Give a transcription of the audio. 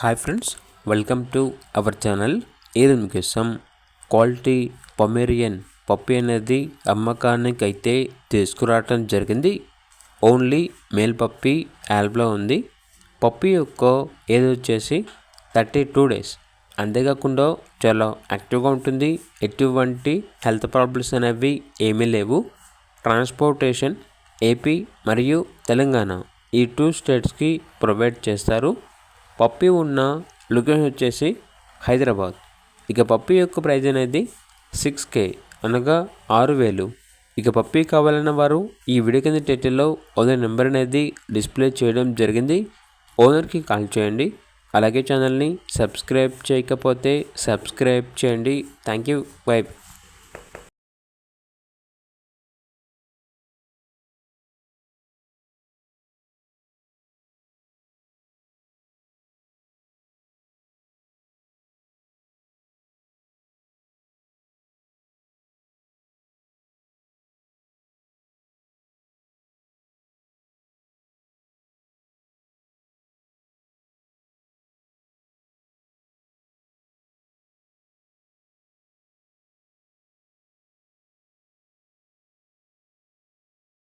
Hi friends, welcome to our channel. ఈరోజు మీకోసం quality Pomeranian పప్పి అనేది అమ్మకానికి అయితే తీసుకురావటం జరిగింది. ఓన్లీ మేల్ పప్పి యాల్బ్లో ఉంది. పప్పి యొక్క ఏజ్ వచ్చేసి 32 డేస్. అంతేకాకుండా చాలా యాక్టివ్గా ఉంటుంది. ఎటువంటి హెల్త్ ప్రాబ్లమ్స్ అనేవి ఏమీ లేవు. ట్రాన్స్పోర్టేషన్ ఏపీ మరియు తెలంగాణ ఈ 2 స్టేట్స్కి ప్రొవైడ్ చేస్తారు. పప్పి ఉన్న లొకేషన్ వచ్చేసి హైదరాబాద్. ఇక పప్పి యొక్క ప్రైజ్ అనేది 6K అనగా 6,000. ఇక పప్పి కావాలన్న వారు ఈ వీడియో కింద టైటిల్లో ఓనర్ నెంబర్ అనేది డిస్ప్లే చేయడం జరిగింది. ఓనర్కి కాల్ చేయండి. అలాగే ఛానల్ని సబ్స్క్రైబ్ చేయకపోతే సబ్స్క్రైబ్ చేయండి. Thank you. బై.